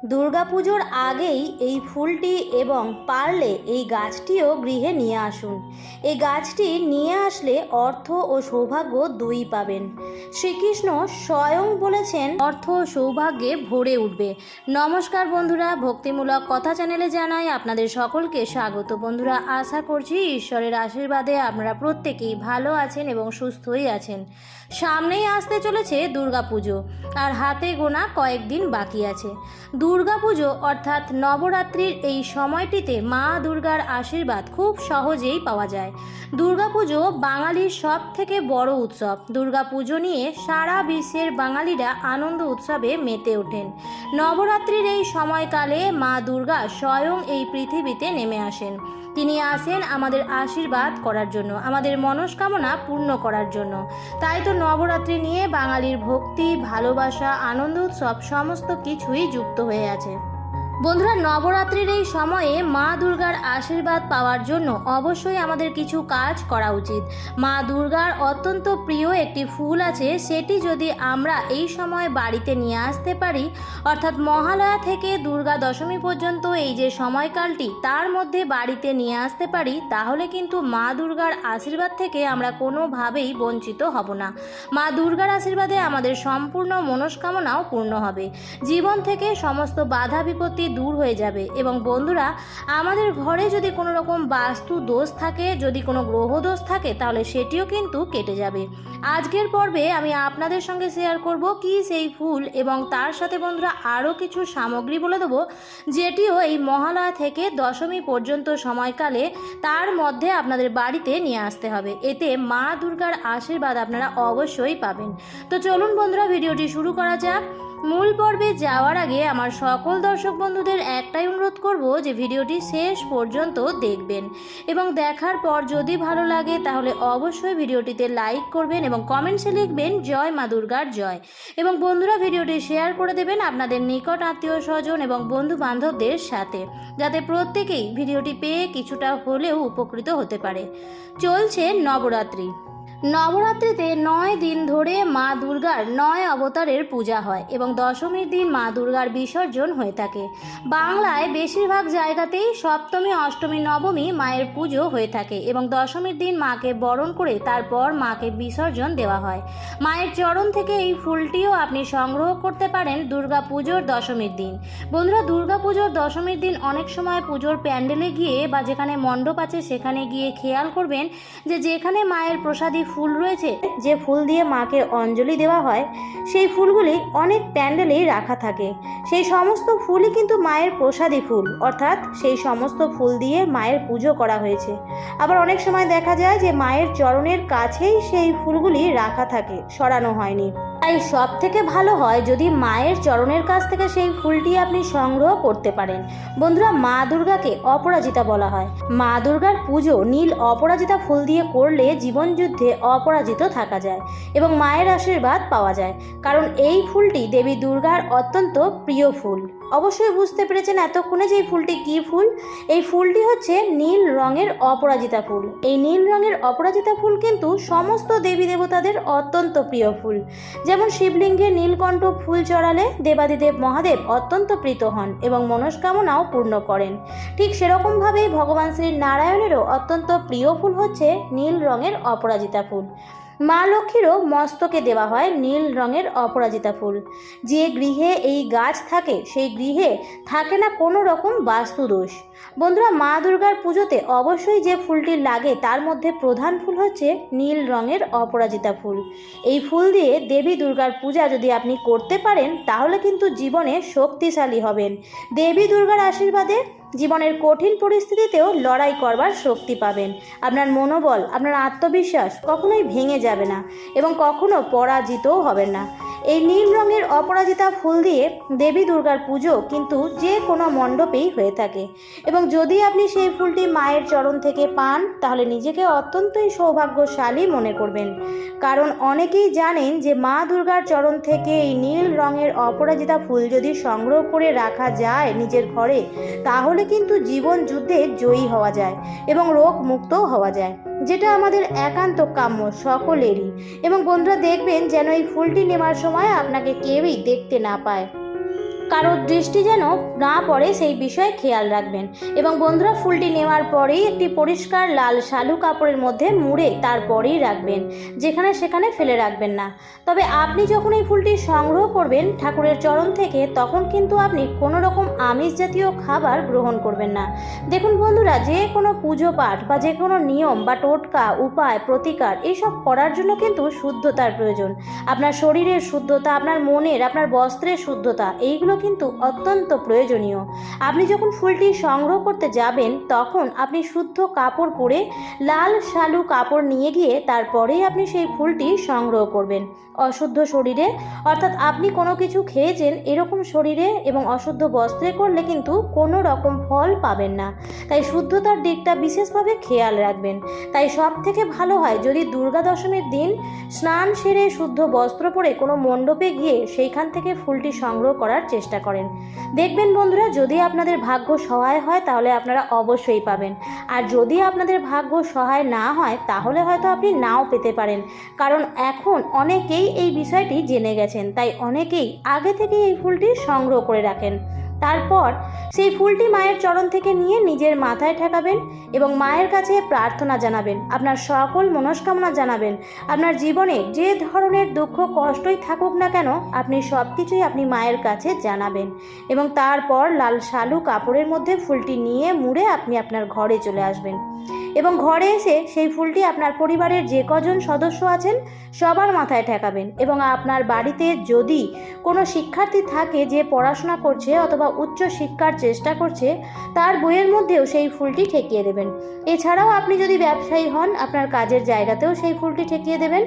দুর্গাপুজোর আগেই এই ফুলটি এবং পারলে এই গাছটিও গৃহে নিয়ে আসুন। এই গাছটি নিয়ে আসলে অর্থ ও সৌভাগ্য দুই পাবেন। শ্রীকৃষ্ণ স্বয়ং বলেছেন অর্থ ও সৌভাগ্যে ভরে উঠবে। নমস্কার বন্ধুরা, ভক্তিমূলক কথা চ্যানেলে জানাই আপনাদের সকলকে স্বাগত। বন্ধুরা, আশা করছি ঈশ্বরের আশীর্বাদে আপনারা প্রত্যেকেই ভালো আছেন এবং সুস্থই আছেন। সামনেই আসতে চলেছে দুর্গাপুজো, আর হাতে গোনা কয়েকদিন বাকি আছে। দুর্গাপুজো অর্থাৎ নবরাত্রির এই সময়টিতে মা দুর্গার আশীর্বাদ খুব সহজেই পাওয়া যায়। দুর্গাপুজো বাঙালির সব থেকে বড় উৎসব। দুর্গাপুজো নিয়ে সারা বিশ্বের বাঙালিরা আনন্দ উৎসবে মেতে ওঠেন। নবরাত্রির এই সময়কালে মা দুর্গা স্বয়ং এই পৃথিবীতে নেমে আসেন। তিনি আসেন আমাদের আশীর্বাদ করার জন্য, আমাদের মনস্কামনা পূর্ণ করার জন্য। তাই তো নবরাত্রি নিয়ে বাঙালির ভক্তি, ভালোবাসা, আনন্দ উৎসব সমস্ত কিছুই যুক্ত হয়ে আছে। বন্ধুরা, নবরাত্রির এই সময়ে মা দুর্গার আশীর্বাদ পাওয়ার জন্য অবশ্যই আমাদের কিছু কাজ করা উচিত। মা দুর্গার অত্যন্ত প্রিয় একটি ফুল আছে, সেটি যদি আমরা এই সময় বাড়িতে নিয়ে আসতে পারি, অর্থাৎ মহালয়া থেকে দুর্গা দশমী পর্যন্ত এই যে সময়কালটি, তার মধ্যে বাড়িতে নিয়ে আসতে পারি, তাহলে কিন্তু মা দুর্গার আশীর্বাদ থেকে আমরা কোনোভাবেই বঞ্চিত হব না। মা দুর্গার আশীর্বাদে আমাদের সম্পূর্ণ মনস্কামনাও পূর্ণ হবে। জীবন থেকে সমস্ত বাধা বিপত্তি দূর হয়ে যাবে। এবং বন্ধুরা, আমাদের ঘরে যদি কোনো রকম বাস্তু দোষ থাকে, যদি কোনো গ্রহ দোষ থাকে, তাহলে সেটিও কিন্তু কেটে যাবে। আজকের পর্বে আমি আপনাদের সঙ্গে শেয়ার করব কি সেই ফুল, এবং তার সাথে বন্ধুরা আরও কিছু সামগ্রী বলে দেবো, যেটিও এই মহালয়া থেকে দশমী পর্যন্ত সময়কালে তার মধ্যে আপনাদের বাড়িতে নিয়ে আসতে হবে। এতে মা দুর্গার আশীর্বাদ আপনারা অবশ্যই পাবেন। তো চলুন বন্ধুরা, ভিডিওটি শুরু করা যাক। মূল পর্বে যাওয়ার আগে আমার সকল দর্শক বন্ধুদের একটাই অনুরোধ করব যে ভিডিওটি শেষ পর্যন্ত দেখবেন, এবং দেখার পর যদি ভালো লাগে তাহলে অবশ্যই ভিডিওটিতে লাইক করবেন এবং কমেন্টসে লিখবেন জয় মা দুর্গার জয়। এবং বন্ধুরা, ভিডিওটি শেয়ার করে দেবেন আপনাদের নিকট আত্মীয় স্বজন এবং বন্ধু বান্ধবদের সাথে, যাতে প্রত্যেকেই ভিডিওটি পেয়ে কিছুটা হলেও উপকৃত হতে পারে। চলছে নবরাত্রি। নবরাত্রিতে 9 দিন ধরে মা দুর্গার 9 অবতারের পূজা হয় এবং দশমীর দিন মা দুর্গার বিসর্জন হয়ে থাকে। বাংলায় বেশিরভাগ জায়গাতেই সপ্তমী, অষ্টমী, নবমী মায়ের পুজো হয়ে থাকে এবং দশমীর দিন মাকে বরণ করে তারপর মাকে বিসর্জন দেওয়া হয়। মায়ের চরণ থেকে এই ফুলটিও আপনি সংগ্রহ করতে পারেন দুর্গা পুজোর দশমীর দিন। বন্ধুরা, দুর্গা পুজোর দশমীর দিন অনেক সময় পুজোর প্যান্ডেলে গিয়ে বা যেখানে মণ্ডপ আছে সেখানে গিয়ে খেয়াল করবেন যে যেখানে মায়ের প্রসাদী ফুল রয়েছে, যে ফুল দিয়ে মাকে অঞ্জলি দেওয়া হয়, সেই ফুলগুলি অনেক প্যান্ডেলেই রাখা থাকে। সেই সমস্ত ফুলই কিন্তু মায়ের প্রসাদী ফুল, অর্থাৎ সেই সমস্ত ফুল দিয়ে মায়ের পুজো করা হয়েছে। আবার অনেক সময় দেখা যায় যে মায়ের চরণের কাছেই সেই ফুলগুলি রাখা থাকে, সরানো হয়নি। তাই সব থেকে ভালো হয় যদি মায়ের চরণের কাছ থেকে সেই ফুলটি আপনি সংগ্রহ করতে পারেন। বন্ধুরা, মা দুর্গাকে অপরাজিতা বলা হয়। মা দুর্গার পুজো নীল অপরাজিতা ফুল দিয়ে করলে জীবনযুদ্ধে অপরাজিত থাকা যায় এবং মায়ের আশীর্বাদ পাওয়া যায়, কারণ এই ফুলটি দেবী দুর্গার অত্যন্ত প্রিয় ফুল। অবশ্যই বুঝতে পেরেছেন এতক্ষণে যে এই ফুলটি কী ফুল। এই ফুলটি হচ্ছে নীল রঙের অপরাজিতা ফুল। এই নীল রঙের অপরাজিতা ফুল কিন্তু সমস্ত দেবী দেবতাদের অত্যন্ত প্রিয় ফুল। যেমন শিবলিঙ্গে নীলকণ্ঠ ফুল চড়ালে দেবাদিদেব মহাদেব অত্যন্ত প্রীত হন এবং মনস্কামনাও পূর্ণ করেন। ঠিক সেরকমভাবেই ভগবান শ্রী নারায়ণেরও অত্যন্ত প্রিয় ফুল হচ্ছে নীল রঙের অপরাজিতা ফুল। মা লক্ষ্মীরও মস্তকে দেওয়া হয় নীল রঙের অপরাজিতা ফুল। যে গৃহে এই গাছ থাকে সেই গৃহে থাকে না কোনো রকম বাস্তুদোষ। বন্ধুরা, মা দুর্গার পুজোতে অবশ্যই যে ফুলটি লাগে তার মধ্যে প্রধান ফুল হচ্ছে নীল রঙের অপরাজিতা ফুল। এই ফুল দিয়ে দেবী দুর্গার পূজা যদি আপনি করতে পারেন, তাহলে কিন্তু জীবনে শক্তিশালী হবেন। দেবী দুর্গার আশীর্বাদে জীবনের কঠিন পরিস্থিতিতেও লড়াই করবার শক্তি পাবেন। আপনার মনোবল, আপনার আত্মবিশ্বাস কখনোই ভেঙে যাবে না এবং কখনো পরাজিতও হবেন না। এই নীল রঙের অপরাজিতা ফুল দিয়ে দেবী দুর্গার পুজো কিন্তু যে কোনো মণ্ডপেই হয়ে থাকে, এবং যদি আপনি সেই ফুলটি মায়ের চরণ থেকে পান, তাহলে নিজেকে অত্যন্তই সৌভাগ্যশালী মনে করবেন। কারণ অনেকেই জানেন যে মা দুর্গার চরণ থেকে এই নীল রঙের অপরাজিতা ফুল যদি সংগ্রহ করে রাখা যায় নিজের ঘরে, তাহলে কিন্তু জীবন যুদ্ধে জয়ী হওয়া যায় এবং রোগ মুক্তও হওয়া যায়, যেটা আমাদের একান্ত কাম্য সকলেরই। এবং বন্ধুরা, দেখবেন যেন এই ফুলটি নেওয়ার সময় আপনাকে কেউই দেখতে না পায়। কারোর দৃষ্টি যেন না পড়ে সেই বিষয়ে খেয়াল রাখবেন। এবং বন্ধুরা, ফুলটি নেওয়ার পরেই একটি পরিষ্কার লাল শালু কাপড়ের মধ্যে মুড়ে তারপরেই রাখবেন, যেখানে সেখানে ফেলে রাখবেন না। তবে আপনি যখন এই ফুলটি সংগ্রহ করবেন ঠাকুরের চরণ থেকে, তখন কিন্তু আপনি কোনো রকম আমিষ জাতীয় খাবার গ্রহণ করবেন না। দেখুন বন্ধুরা, যে কোনো পুজো পাঠ বা যে কোনো নিয়ম বা টোটকা, উপায়, প্রতিকার এইসব করার জন্য কিন্তু শুদ্ধতার প্রয়োজন। আপনার শরীরের শুদ্ধতা, আপনার মনের, আপনার বস্ত্রের শুদ্ধতা, এইগুলো কিন্তু অত্যন্ত প্রয়োজনীয়। আপনি যখন ফুলটি সংগ্রহ করতে যাবেন তখন আপনি শুদ্ধ কাপড় পরে লাল শালু কাপড় নিয়ে গিয়ে তারপরেই আপনি সেই ফুলটি সংগ্রহ করবেন। অশুদ্ধ শরীরে, অর্থাৎ আপনি কোনো কিছু খেয়েছেন এরকম শরীরে এবং অশুদ্ধ বস্ত্রে করলে কিন্তু কোনো রকম ফল পাবেন না। তাই শুদ্ধতার দিকটা বিশেষভাবে খেয়াল রাখবেন। তাই সব থেকে ভালো হয় যদি দুর্গা দশমীর দিন স্নান সেরে শুদ্ধ বস্ত্র পরে কোনো মণ্ডপে গিয়ে সেইখান থেকে ফুলটি সংগ্রহ করার চেষ্টা করেন। দেখবেন বন্ধুরা, যদি আপনাদের ভাগ্য সহায় হয় তাহলে আপনারা অবশ্যই পাবেন, আর যদি আপনাদের ভাগ্য সহায় না হয় তাহলে হয়তো আপনি নাও পেতে পারেন। কারণ এখন অনেকেই এই বিষয়টি জেনে গেছেন, তাই অনেকেই আগে থেকেই এই ফুলটি সংগ্রহ করে রাখেন। তারপর সেই ফুলটি মায়ের চরণ থেকে নিয়ে নিজের মাথায় ঠেকাবেন এবং মায়ের কাছে প্রার্থনা জানাবেন, আপনার সকল মনস্কামনা জানাবেন। আপনার জীবনে যে ধরনের দুঃখ কষ্টই থাকুক না কেন, আপনি সব কিছুই আপনি মায়ের কাছে জানাবেন। এবং তারপর লাল শালু কাপড়ের মধ্যে ফুলটি নিয়ে মুড়ে আপনি আপনার ঘরে চলে আসবেন। এবং ঘরে এসে সেই ফুলটি আপনার পরিবারের যে কজন সদস্য আছেন সবার মাথায় ঠেকাবেন। এবং আপনার বাড়িতে যদি কোনো শিক্ষার্থী থাকে যে পড়াশোনা করছে অথবা উচ্চ শিক্ষার চেষ্টা করছে, তার বইয়ের মধ্যেও সেই ফুলটি ঠেকিয়ে দেবেন। এছাড়াও আপনি যদি ব্যবসায়ী হন, আপনার কাজের জায়গাতেও সেই ফুলটি ঠেকিয়ে দেবেন।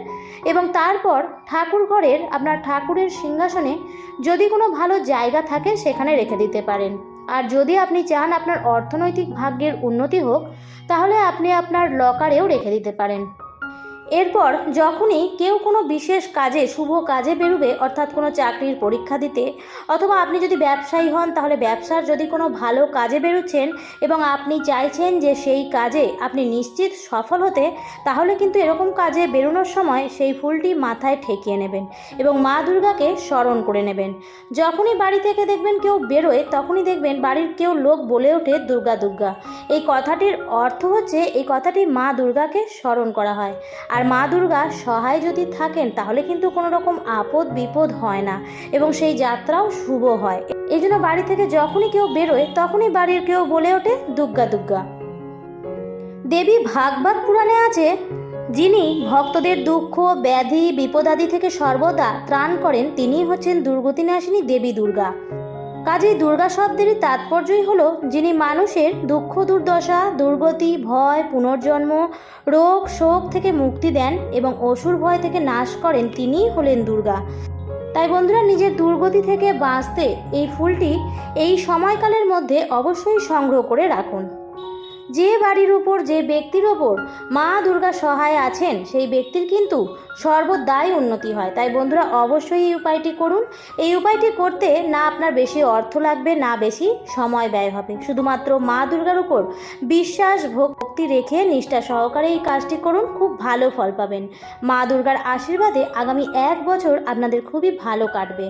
এবং তারপর ঠাকুর ঘরের আপনার ঠাকুরের সিংহাসনে যদি কোনো ভালো জায়গা থাকে সেখানে রেখে দিতে পারেন। আর যদি আপনি চান আপনার অর্থনৈতিক ভাগ্যের উন্নতি হোক, তাহলে আপনি আপনার লকারেও রেখে দিতে পারেন। এরপর যখনই কেউ কোনো বিশেষ কাজে, শুভ কাজে বেরোবে, অর্থাৎ কোনো চাকরির পরীক্ষা দিতে, অথবা আপনি যদি ব্যবসায়ী হন তাহলে ব্যবসার যদি কোনো ভালো কাজে বেরোচ্ছেন এবং আপনি চাইছেন যে সেই কাজে আপনি নিশ্চিত সফল হতে, তাহলে কিন্তু এরকম কাজে বেরোনোর সময় সেই ফুলটি মাথায় ঠেকিয়ে নেবেন এবং মা দুর্গাকে স্মরণ করে নেবেন। যখনই বাড়ি থেকে দেখবেন কেউ বেরোয়, তখনই দেখবেন বাড়ির কেউ লোক বলে ওঠে দুর্গা দুর্গা। এই কথাটির অর্থ হচ্ছে এই কথাটি মা দুর্গাকে স্মরণ করা হয়। আর মা দুর্গা সহায় যদি থাকেন তাহলে কিন্তু কোনো রকম আপদ বিপদ হয় না এবং সেই যাত্রাও শুভ হয়। এই জন্য বাড়ি থেকে যখনই কেউ বেরোয় তখনই বাড়ির কেউ বলে ওঠে দুর্গা দুর্গা। দেবী ভাগবত পুরাণে আছে, যিনি ভক্তদের দুঃখ, ব্যাধি, বিপদাদি থেকে সর্বদা ত্রাণ করেন, তিনিই হচ্ছেন দুর্গতিনাশিনী দেবী দুর্গা। কাজেই দুর্গা শব্দেরই তাৎপর্যই হলো যিনি মানুষের দুঃখ, দুর্দশা, দুর্গতি, ভয়, পুনর্জন্ম, রোগ, শোক থেকে মুক্তি দেন এবং অসুর ভয় থেকে নাশ করেন, তিনিই হলেন দুর্গা। তাই বন্ধুরা, নিজের দুর্গতি থেকে বাঁচতে এই ফুলটি এই সময়কালের মধ্যে অবশ্যই সংগ্রহ করে রাখুন। যে বাড়ির উপর, যে ব্যক্তির ওপর মা দুর্গা সহায় আছেন সেই ব্যক্তির কিন্তু সর্বদাই উন্নতি হয়। তাই বন্ধুরা, অবশ্যই এই উপায়টি করুন। এই উপায়টি করতে না আপনার বেশি অর্থ লাগবে, না বেশি সময় ব্যয় হবে। শুধুমাত্র মা দুর্গার উপর বিশ্বাস, ভক্তি রেখে নিষ্ঠা সহকারে এই কাজটি করুন, খুব ভালো ফল পাবেন। মা দুর্গার আশীর্বাদে আগামী 1 বছর আপনাদের খুবই ভালো কাটবে।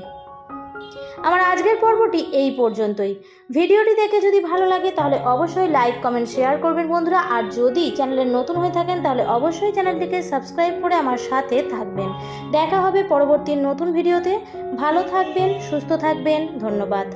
আমার আজকের পর্বটি এই পর্যন্তই। ভিডিওটি দেখে যদি ভালো লাগে তাহলে অবশ্যই লাইক, কমেন্ট, শেয়ার করবেন বন্ধুরা। আর যদি চ্যানেলে নতুন হয়ে থাকেন তাহলে অবশ্যই চ্যানেলটিকে সাবস্ক্রাইব করে আমার সাথে থাকবেন। দেখা হবে পরবর্তী নতুন ভিডিওতে। ভালো থাকবেন, সুস্থ থাকবেন। ধন্যবাদ।